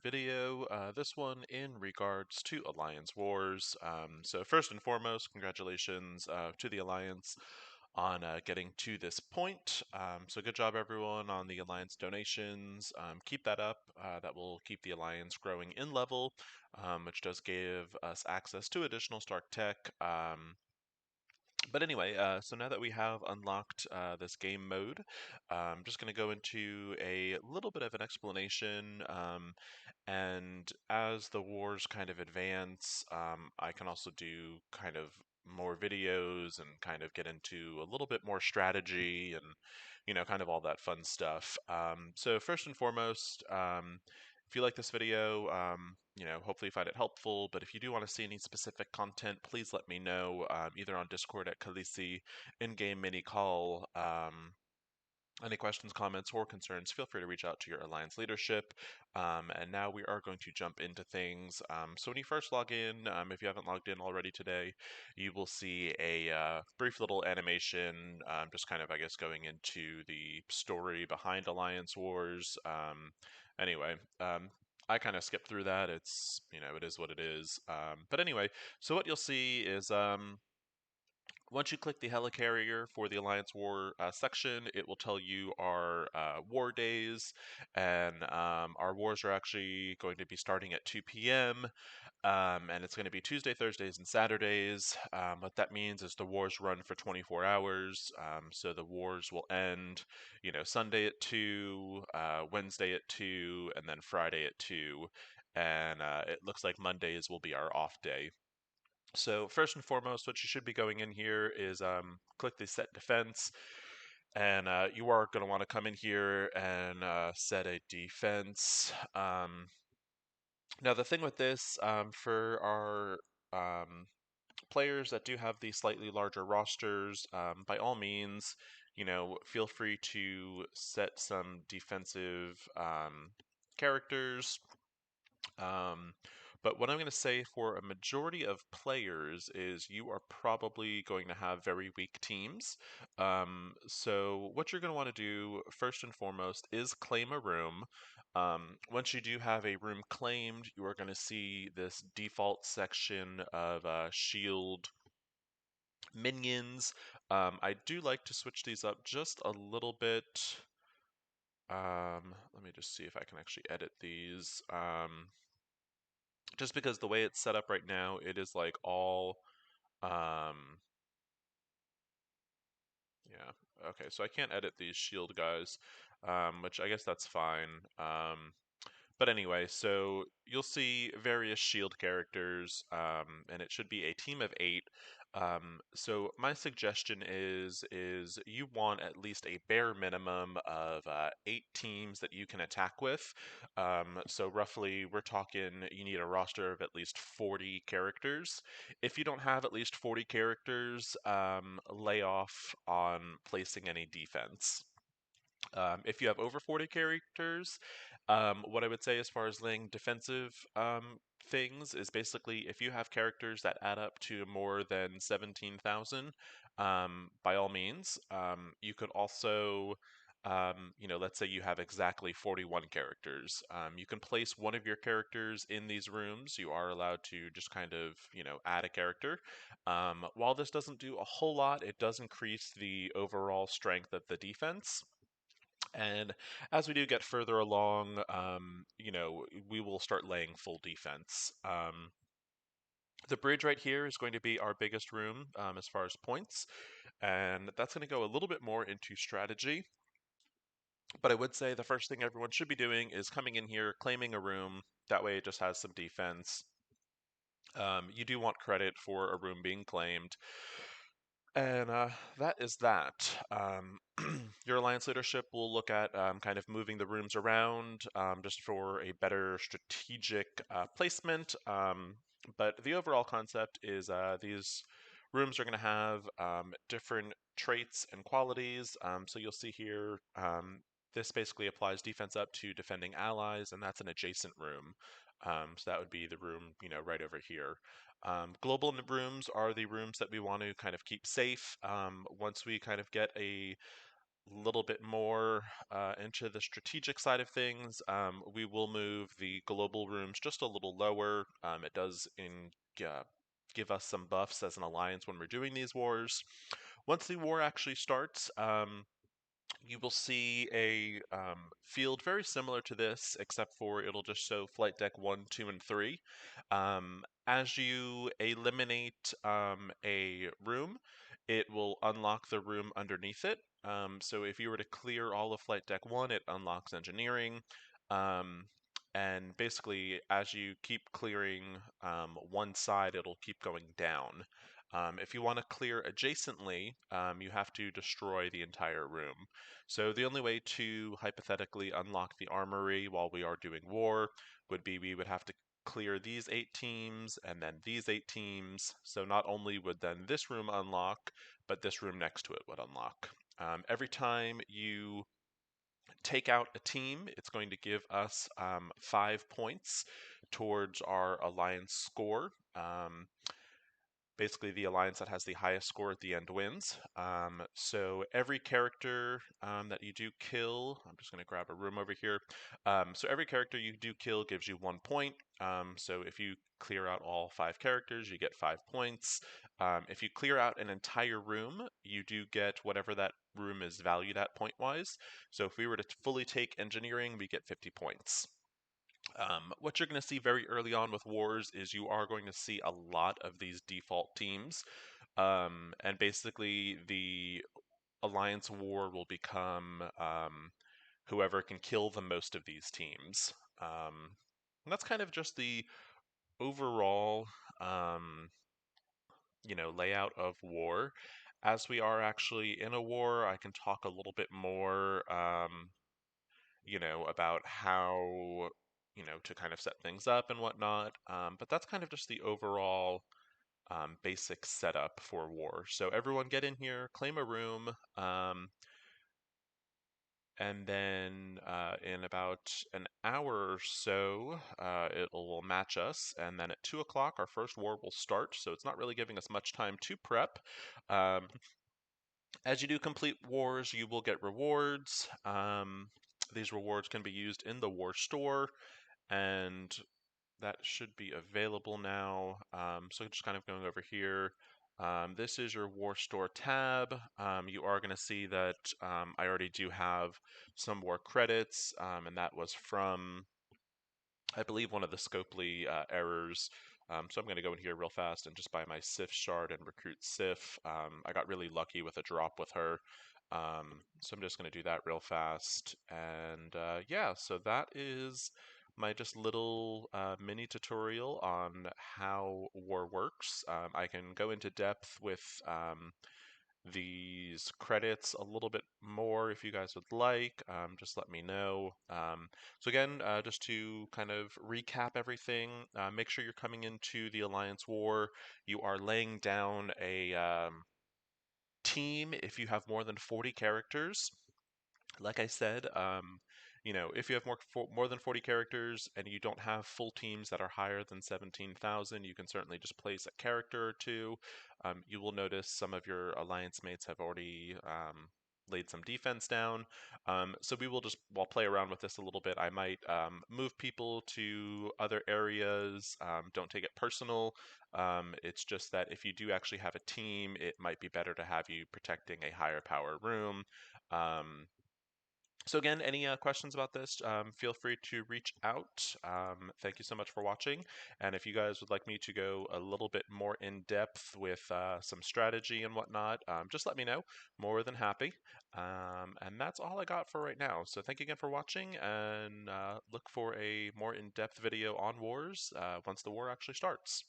video, this one in regards to Alliance Wars. So first and foremost, congratulations to the Alliance on getting to this point. So good job everyone on the Alliance donations. Keep that up. That will keep the Alliance growing in level, which does give us access to additional Stark tech. But anyway, so now that we have unlocked this game mode, I'm just going to go into a little bit of an explanation. And as the wars kind of advance, I can also do kind of more videos and kind of get into a little bit more strategy and, kind of all that fun stuff. So first and foremost, if you like this video, hopefully you find it helpful. But if you do want to see any specific content, please let me know either on Discord at Khaleesi, in-game mini call. Any questions, comments, or concerns, feel free to reach out to your Alliance leadership. And now we are going to jump into things. So when you first log in, if you haven't logged in already today, you will see a brief little animation, just kind of, I guess, going into the story behind Alliance Wars. Anyway, I kind of skipped through that. It's, it is what it is. But anyway, so what you'll see is once you click the helicarrier for the Alliance War section, it will tell you our war days, and our wars are actually going to be starting at 2 p.m., and it's going to be Tuesday, Thursdays, and Saturdays. What that means is the wars run for 24 hours, so the wars will end, Sunday at 2, Wednesday at 2, and then Friday at 2, and it looks like Mondays will be our off day. So first and foremost, what you should be going in here is click the set defense, and you are going to want to come in here and set a defense. Now the thing with this, for our players that do have the slightly larger rosters, by all means, feel free to set some defensive characters. Um, but what I'm going to say for a majority of players is you are probably going to have very weak teams. So what you're going to want to do first and foremost is claim a room. Once you do have a room claimed, you are going to see this default section of shield minions. I do like to switch these up just a little bit. Let me just see if I can actually edit these. Just because the way it's set up right now, it is like all, um, yeah, okay, so I can't edit these shield guys, which I guess that's fine. But anyway, so you'll see various shield characters, and it should be a team of 8. So my suggestion is you want at least a bare minimum of 8 teams that you can attack with. So roughly, we're talking you need a roster of at least 40 characters. If you don't have at least 40 characters, lay off on placing any defense. If you have over 40 characters, what I would say as far as laying defensive things is basically if you have characters that add up to more than 17,000, by all means, you could also, let's say you have exactly 41 characters. You can place one of your characters in these rooms. You are allowed to just kind of, add a character. While this doesn't do a whole lot, it does increase the overall strength of the defense. And as we do get further along, we will start laying full defense. The bridge right here is going to be our biggest room as far as points, and that's going to go a little bit more into strategy. But I would say the first thing everyone should be doing is coming in here, claiming a room. That way it just has some defense. You do want credit for a room being claimed. And that is that. Your alliance leadership will look at kind of moving the rooms around just for a better strategic placement. But the overall concept is these rooms are going to have different traits and qualities. So you'll see here, this basically applies defense up to defending allies, and that's an adjacent room. So that would be the room, right over here. Global rooms are the rooms that we want to kind of keep safe. Once we kind of get a little bit more into the strategic side of things, we will move the global rooms just a little lower. It does give us some buffs as an alliance when we're doing these wars. Once the war actually starts, you will see a field very similar to this, except for it'll just show flight deck 1, 2, and 3. As you eliminate a room, it will unlock the room underneath it. So if you were to clear all of flight deck 1, it unlocks engineering. Um, and basically, as you keep clearing one side, it'll keep going down. If you want to clear adjacently, you have to destroy the entire room. So the only way to hypothetically unlock the armory while we are doing war would be we would have to clear these 8 teams and then these 8 teams. So not only would then this room unlock, but this room next to it would unlock. Every time you take out a team, it's going to give us 5 points towards our alliance score. Basically, the alliance that has the highest score at the end wins. So every character that you do kill, I'm just going to grab a room over here. So every character you do kill gives you 1 point. So if you clear out all 5 characters, you get 5 points. If you clear out an entire room, you do get whatever that room is valued at point-wise. So if we were to fully take engineering, we get 50 points. What you're going to see very early on with wars is you are going to see a lot of these default teams. And basically, the alliance war will become whoever can kill the most of these teams. And that's kind of just the overall, um, layout of war. As we are actually in a war, I can talk a little bit more. About how, to kind of set things up and whatnot. But that's kind of just the overall basic setup for war. So everyone get in here, claim a room, and then in about an hour or so, it will match us. And then at 2 o'clock, our first war will start. So it's not really giving us much time to prep. Um, as you do complete wars, you will get rewards. These rewards can be used in the war store, and that should be available now. So just kind of going over here. This is your War Store tab. You are going to see that I already do have some war credits, and that was from, I believe, one of the Scopely errors. So I'm going to go in here real fast and just buy my Sif shard and recruit Sif. I got really lucky with a drop with her. So I'm just going to do that real fast. And yeah, so that is my just little mini tutorial on how war works. I can go into depth with these credits a little bit more if you guys would like. Just let me know. So again, just to kind of recap everything, make sure you're coming into the Alliance War. You are laying down a team if you have more than 40 characters. Like I said, if you have more than 40 characters and you don't have full teams that are higher than 17,000, you can certainly just place a character or two. You will notice some of your alliance mates have already laid some defense down. So we will just, while play around with this a little bit, I might move people to other areas. Don't take it personal. It's just that if you do actually have a team, it might be better to have you protecting a higher power room. So again, any questions about this, feel free to reach out. Thank you so much for watching. And if you guys would like me to go a little bit more in depth with some strategy and whatnot, just let me know. More than happy. And that's all I got for right now. So thank you again for watching, and look for a more in-depth video on wars once the war actually starts.